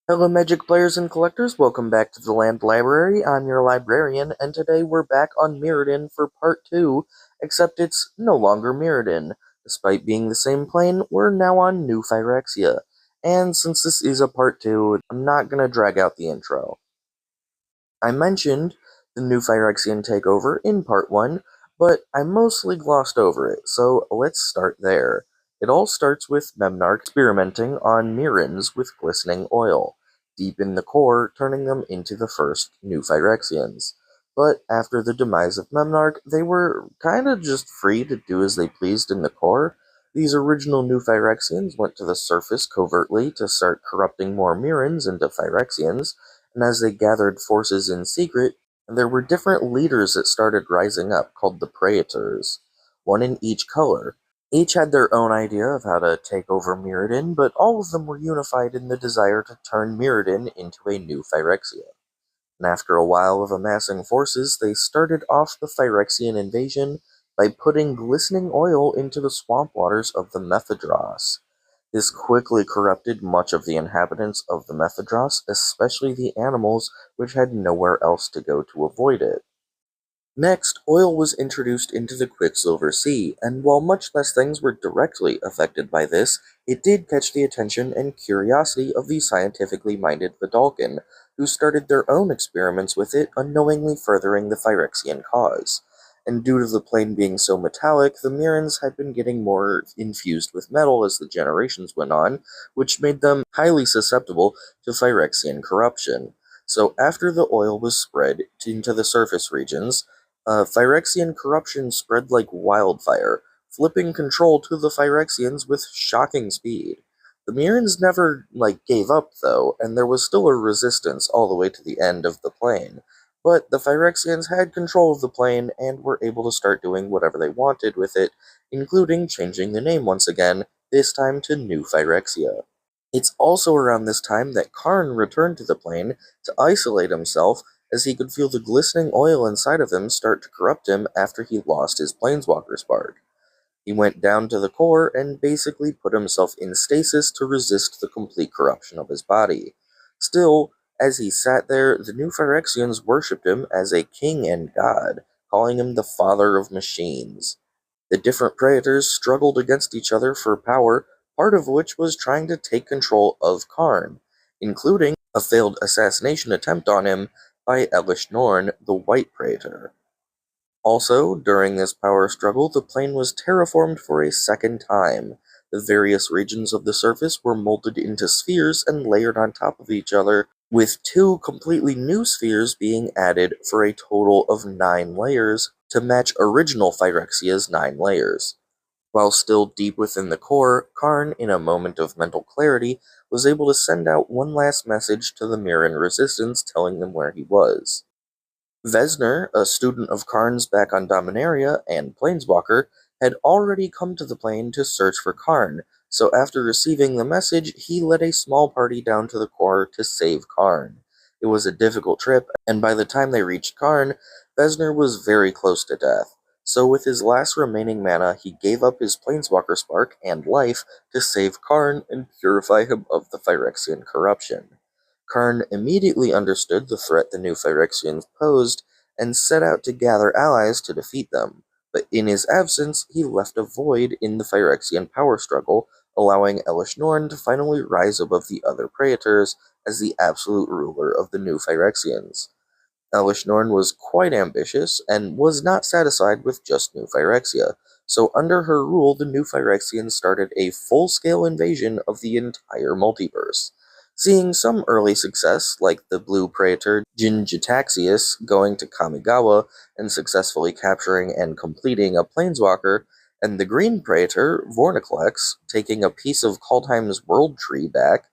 Hello, Magic players and collectors. Welcome back to the Land Library. I'm your librarian, and today we're back on Mirrodin for part 2, except it's no longer Mirrodin. Despite being the same plane, we're now on New Phyrexia. And since this is a part 2, I'm not gonna drag out the intro. I mentioned the New Phyrexian takeover in part 1, but I mostly glossed over it, so let's start there. It all starts with Memnarch experimenting on Mirrans with glistening oil, deep in the core, turning them into the first New Phyrexians. But after the demise of Memnarch, they were kinda just free to do as they pleased in the core. These original New Phyrexians went to the surface covertly to start corrupting more Mirrans into Phyrexians, and as they gathered forces in secret, there were different leaders that started rising up, called the Praetors, one in each color. Each had their own idea of how to take over Mirrodin, but all of them were unified in the desire to turn Mirrodin into a new Phyrexia. And after a while of amassing forces, they started off the Phyrexian invasion by putting glistening oil into the swamp waters of the Methadros. This quickly corrupted much of the inhabitants of the Methadros, especially the animals, which had nowhere else to go to avoid it. Next, oil was introduced into the Quicksilver Sea, and while much less things were directly affected by this, it did catch the attention and curiosity of the scientifically minded Vidalcan, who started their own experiments with it, unknowingly furthering the Phyrexian cause. And due to the plane being so metallic, the Mirrans had been getting more infused with metal as the generations went on, which made them highly susceptible to Phyrexian corruption. So after the oil was spread into the surface regions, Phyrexian corruption spread like wildfire, flipping control to the Phyrexians with shocking speed. The Mirrans never, gave up, though, and there was still a resistance all the way to the end of the plane. But the Phyrexians had control of the plane and were able to start doing whatever they wanted with it, including changing the name once again, this time to New Phyrexia. It's also around this time that Karn returned to the plane to isolate himself, as he could feel the glistening oil inside of him start to corrupt him after he lost his Planeswalker spark. He went down to the core and basically put himself in stasis to resist the complete corruption of his body. Still, as he sat there, the new Phyrexians worshipped him as a king and god, calling him the father of machines. The different Praetors struggled against each other for power, part of which was trying to take control of Karn, including a failed assassination attempt on him by Elish Norn, the White Praetor. Also, during this power struggle, the plane was terraformed for a second time. The various regions of the surface were molded into spheres and layered on top of each other, with two completely new spheres being added for a total of 9 layers to match original Phyrexia's 9 layers. While still deep within the core, Karn, in a moment of mental clarity, was able to send out one last message to the Mirran resistance telling them where he was. Vesner, a student of Karn's back on Dominaria and Planeswalker, had already come to the plane to search for Karn, so after receiving the message, he led a small party down to the core to save Karn. It was a difficult trip, and by the time they reached Karn, Vesner was very close to death. So with his last remaining mana, he gave up his Planeswalker spark and life to save Karn and purify him of the Phyrexian corruption. Karn immediately understood the threat the new Phyrexians posed and set out to gather allies to defeat them, but in his absence, he left a void in the Phyrexian power struggle, allowing Elish Norn to finally rise above the other Praetors as the absolute ruler of the new Phyrexians. Elish Norn was quite ambitious and was not satisfied with just New Phyrexia, so under her rule the New Phyrexians started a full-scale invasion of the entire multiverse. Seeing some early success, like the Blue Praetor Jin-Gitaxias going to Kamigawa and successfully capturing and completing a Planeswalker, and the Green Praetor Vorniclex taking a piece of Kaldheim's World Tree back,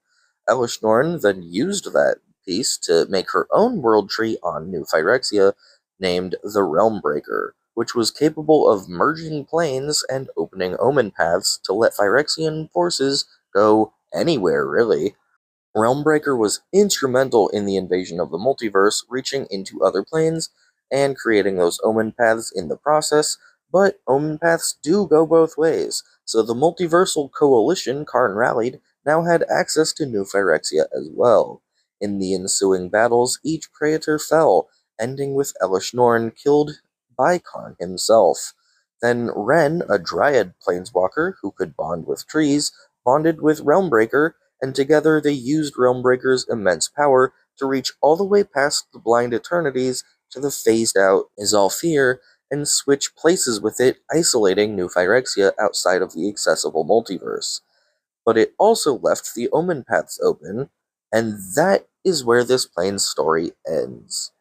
Elish Norn then used that piece to make her own world tree on New Phyrexia, named the Realmbreaker, which was capable of merging planes and opening omen paths to let Phyrexian forces go anywhere, really. Realmbreaker was instrumental in the invasion of the multiverse, reaching into other planes and creating those omen paths in the process, but omen paths do go both ways, so the multiversal coalition Karn rallied now had access to New Phyrexia as well. In the ensuing battles, each praetor fell, ending with Elish Norn killed by Khan himself. Then Ren, a Dryad planeswalker who could bond with trees, bonded with Realmbreaker, and together they used Realmbreaker's immense power to reach all the way past the Blind Eternities to the phased-out Izalfir and switch places with it, isolating New Phyrexia outside of the accessible multiverse. But it also left the Omen Paths open, and that is where this plane's story ends.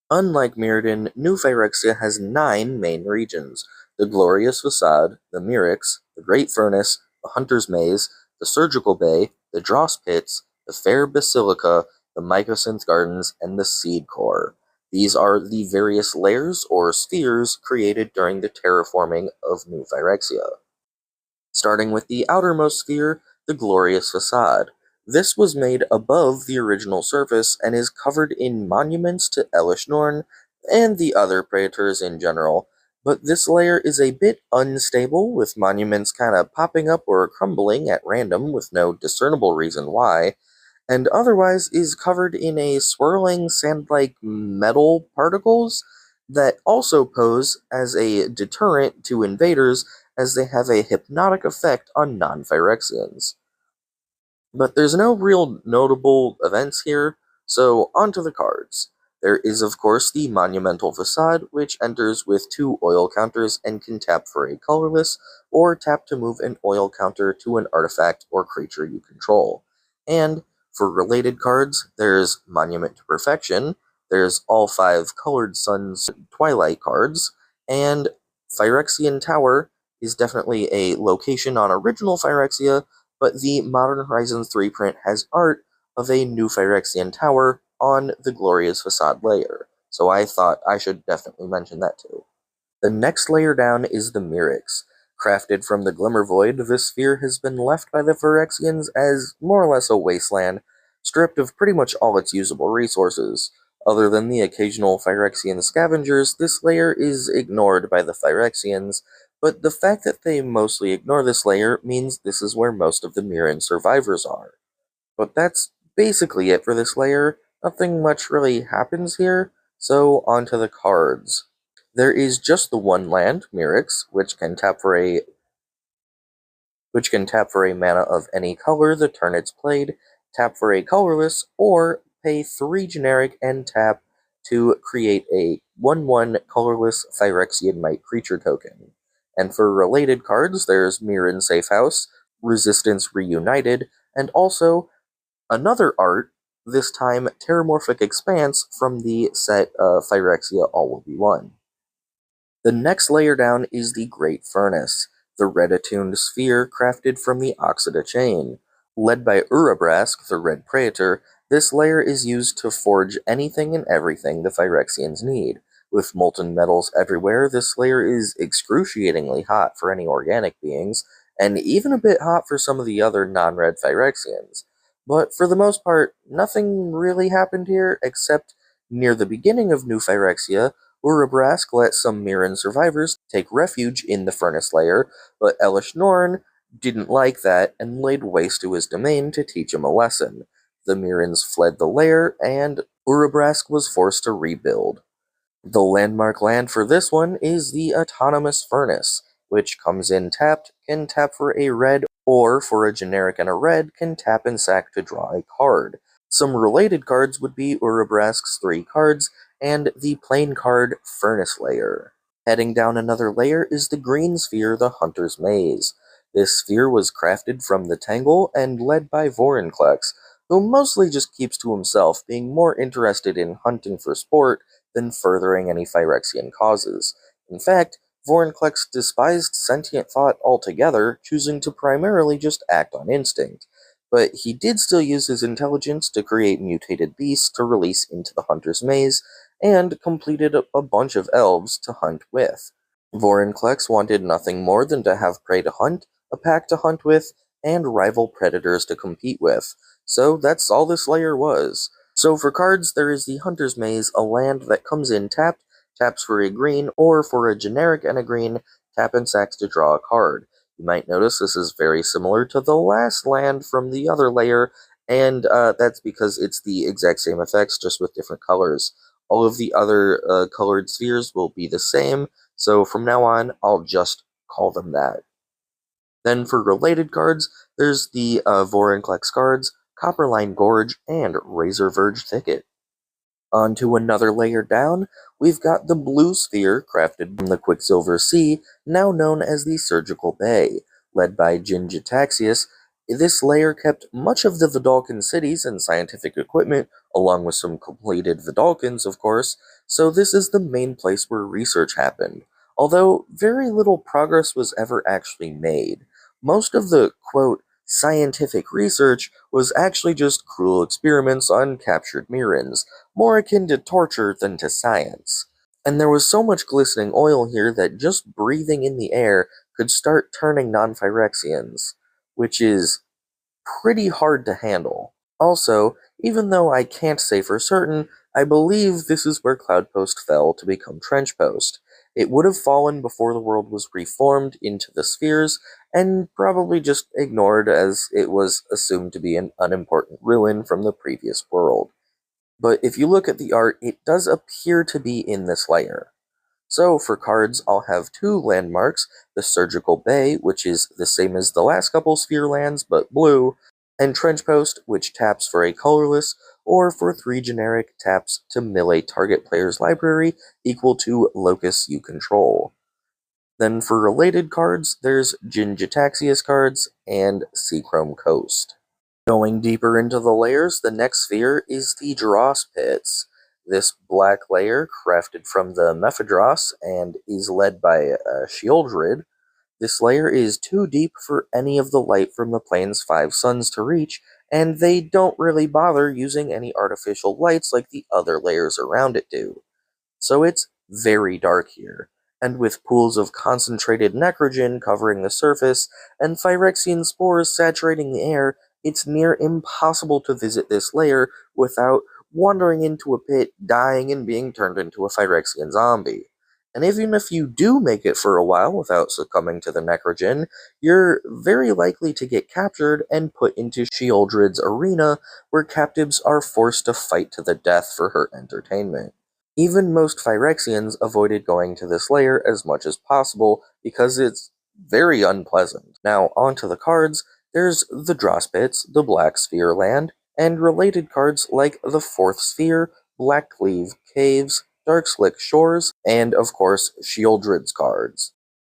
Unlike Mirrodin, New Phyrexia has 9 main regions: the Glorious Facade, the Mirrex, the Great Furnace, the Hunter's Maze, the Surgical Bay, the Dross Pits, the Fair Basilica, the Mycosynth Gardens, and the Seed Core. These are the various layers or spheres created during the terraforming of New Phyrexia. Starting with the outermost sphere, the Glorious Facade. This was made above the original surface and is covered in monuments to Elish Norn and the other praetors in general, but this layer is a bit unstable, with monuments kinda popping up or crumbling at random with no discernible reason why, and otherwise is covered in a swirling sand-like metal particles that also pose as a deterrent to invaders, as they have a hypnotic effect on non-Phyrexians. But there's no real notable events here, so onto the cards. There is of course the Monumental Facade, which enters with 2 oil counters and can tap for a colorless, or tap to move an oil counter to an artifact or creature you control. And for related cards, there's Monument to Perfection, there's all 5 Colored Suns Twilight cards, and Phyrexian Tower is definitely a location on original Phyrexia, but the Modern Horizons 3 print has art of a new Phyrexian tower on the Glorious Facade layer, so I thought I should definitely mention that too. The next layer down is the Mirrex. Crafted from the Glimmer Void, this sphere has been left by the Phyrexians as more or less a wasteland, stripped of pretty much all its usable resources. Other than the occasional Phyrexian scavengers, this layer is ignored by the Phyrexians, but the fact that they mostly ignore this layer means this is where most of the Mirren survivors are. But that's basically it for this layer. Nothing much really happens here, so onto the cards. There is just the one land, Mirrex, which can tap for a mana of any color the turn it's played, tap for a colorless, or pay 3 generic and tap to create a 1/1 colorless Phyrexian Might creature token. And for related cards, there's Mirren Safe House, Resistance Reunited, and also another art, this time Terramorphic Expanse from the set Phyrexia All Will Be One. The next layer down is the Great Furnace, the red-attuned sphere crafted from the Oxida chain. Led by Urabrask, the Red Praetor, this layer is used to forge anything and everything the Phyrexians need. With molten metals everywhere, this layer is excruciatingly hot for any organic beings, and even a bit hot for some of the other non-red Phyrexians. But for the most part, nothing really happened here, except near the beginning of New Phyrexia, Urabrask let some Mirren survivors take refuge in the Furnace layer, but Elish Norn didn't like that and laid waste to his domain to teach him a lesson. The Mirrens fled the lair, and Urabrask was forced to rebuild. The landmark land for this one is the Autonomous Furnace, which comes in tapped, can tap for a red, or for a generic and a red, can tap and sack to draw a card. Some related cards would be Urabrask's 3 cards, and the plain card Furnace Layer. Heading down another layer is the green sphere, the Hunter's Maze. This sphere was crafted from the Tangle and led by Vorinclex, who mostly just keeps to himself, being more interested in hunting for sport than furthering any Phyrexian causes. In fact, Vorinclex despised sentient thought altogether, choosing to primarily just act on instinct. But he did still use his intelligence to create mutated beasts to release into the Hunter's Maze, and completed a bunch of elves to hunt with. Vorinclex wanted nothing more than to have prey to hunt, a pack to hunt with, and rival predators to compete with. So that's all this layer was. So for cards, there is the Hunter's Maze, a land that comes in tapped, taps for a green, or for a generic and a green, tap and sacks to draw a card. You might notice this is very similar to the last land from the other layer, and that's because it's the exact same effects, just with different colors. All of the other colored spheres will be the same, so from now on, I'll just call them that. Then for related cards, there's the Vorinclex cards, Copperline Gorge, and Razor Verge Thicket. Onto another layer down, we've got the blue sphere crafted from the Quicksilver Sea, now known as the Surgical Bay. Led by Gingitaxius, this layer kept much of the Vidalcan cities and scientific equipment, along with some completed Vidalcans, of course, so this is the main place where research happened, although very little progress was ever actually made. Most of the, quote, scientific research was actually just cruel experiments on captured Mirrans, more akin to torture than to science. And there was so much glistening oil here that just breathing in the air could start turning non-Phyrexians, which is pretty hard to handle. Also, even though I can't say for certain, I believe this is where Cloudpost fell to become Trenchpost. It would have fallen before the world was reformed into the spheres, and probably just ignored as it was assumed to be an unimportant ruin from the previous world. But if you look at the art, it does appear to be in this layer. So for cards, I'll have two landmarks, the Surgical Bay, which is the same as the last couple sphere lands, but blue, and Trenchpost, which taps for a colorless, or for 3 generic taps to mill a target player's library equal to locus you control. Then for related cards, there's Gingitaxius cards and Seachrome Coast. Going deeper into the layers, the next sphere is the Dross Pits. This black layer, crafted from the Mephidros and is led by Shieldred, this layer is too deep for any of the light from the plane's 5 suns to reach, and they don't really bother using any artificial lights like the other layers around it do. So it's very dark here, and with pools of concentrated necrogen covering the surface and Phyrexian spores saturating the air, it's near impossible to visit this layer without wandering into a pit, dying, and being turned into a Phyrexian zombie. And even if you do make it for a while without succumbing to the necrogen, you're very likely to get captured and put into Shieldred's arena, where captives are forced to fight to the death for her entertainment. Even most Phyrexians avoided going to this layer as much as possible because it's very unpleasant. Now, onto the cards, there's the Drospits, the Black Sphere land, and related cards like the Fourth Sphere, Blackcleave Caves, Darkslick Shores, and of course, Shieldred's cards.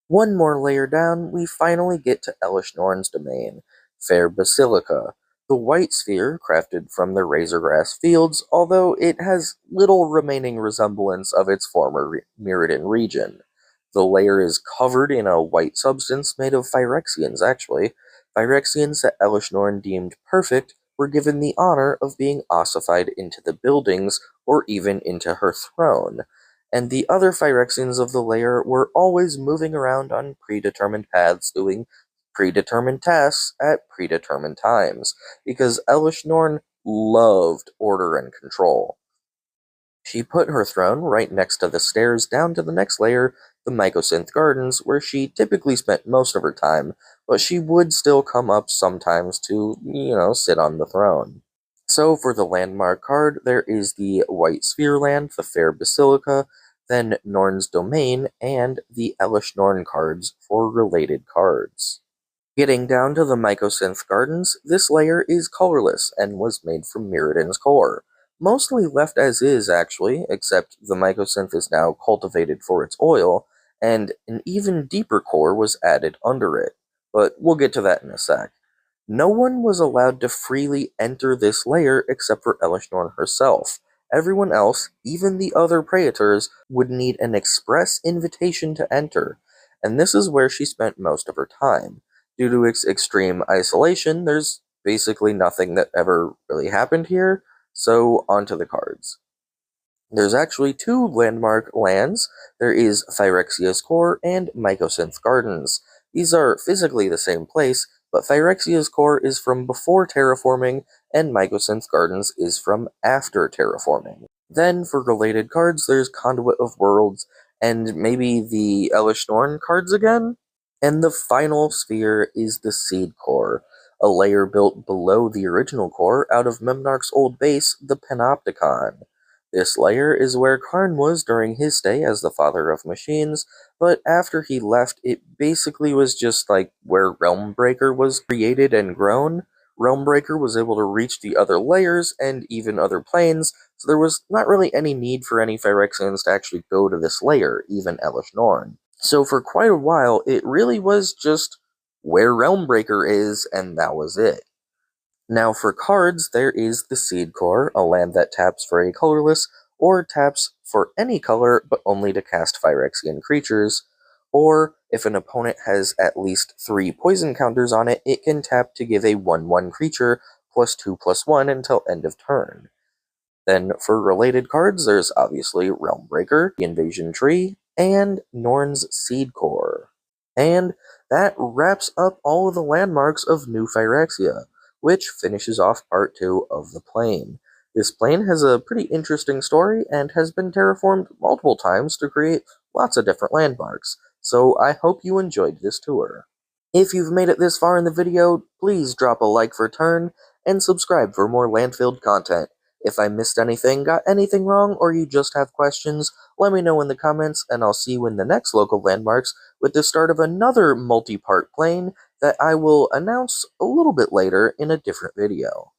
One more layer down, we finally get to Elesh Norn's domain, Fair Basilica, the white sphere crafted from the Razorgrass fields, although it has little remaining resemblance of its former Mirrodin region. The layer is covered in a white substance made of Phyrexians, actually. Phyrexians that Elesh Norn deemed perfect were given the honor of being ossified into the buildings, or even into her throne, and the other Phyrexians of the layer were always moving around on predetermined paths doing predetermined tasks at predetermined times, because Elesh Norn loved order and control. She put her throne right next to the stairs down to the next layer, the Mycosynth Gardens, where she typically spent most of her time, but she would still come up sometimes to, sit on the throne. So for the landmark card, there is the White Sphere land, the Fair Basilica, then Norn's Domain, and the Elesh Norn cards for related cards. Getting down to the Mycosynth Gardens, this layer is colorless and was made from Mirrodin's core. Mostly left as is, actually, except the Mycosynth is now cultivated for its oil, and an even deeper core was added under it. But we'll get to that in a sec. No one was allowed to freely enter this layer except for Elesh Norn herself. Everyone else, even the other Praetors, would need an express invitation to enter, and this is where she spent most of her time. Due to its extreme isolation, there's basically nothing that ever really happened here, so onto the cards. There's actually 2 landmark lands. There is Phyrexia's Core and Mycosynth Gardens. These are physically the same place, but Phyrexia's Core is from before terraforming, and Mycosynth Gardens is from after terraforming. Then, for related cards, there's Conduit of Worlds, and maybe the Elesh Norn cards again? And the final sphere is the seed core, a layer built below the original core out of Memnarch's old base, the Panopticon. This layer is where Karn was during his stay as the father of machines, but after he left, it basically was just like where Realmbreaker was created and grown. Realmbreaker was able to reach the other layers and even other planes, so there was not really any need for any Phyrexians to actually go to this layer, even Elesh Norn. So for quite a while, it really was just where Realmbreaker is, and that was it. Now for cards, there is the Seed Core, a land that taps for a colorless, or taps for any color, but only to cast Phyrexian creatures. Or, if an opponent has at least 3 poison counters on it, it can tap to give a 1/1 creature, +2/+1 until end of turn. Then, for related cards, there's obviously Realmbreaker, the Invasion Tree, and Norn's Seed Core. And that wraps up all of the landmarks of New Phyrexia, which finishes off Part 2 of the plane. This plane has a pretty interesting story and has been terraformed multiple times to create lots of different landmarks, so I hope you enjoyed this tour. If you've made it this far in the video, please drop a like for Turn, and subscribe for more Landfield content. If I missed anything, got anything wrong, or you just have questions, let me know in the comments, and I'll see you in the next local landmarks with the start of another multi-part plane that I will announce a little bit later in a different video.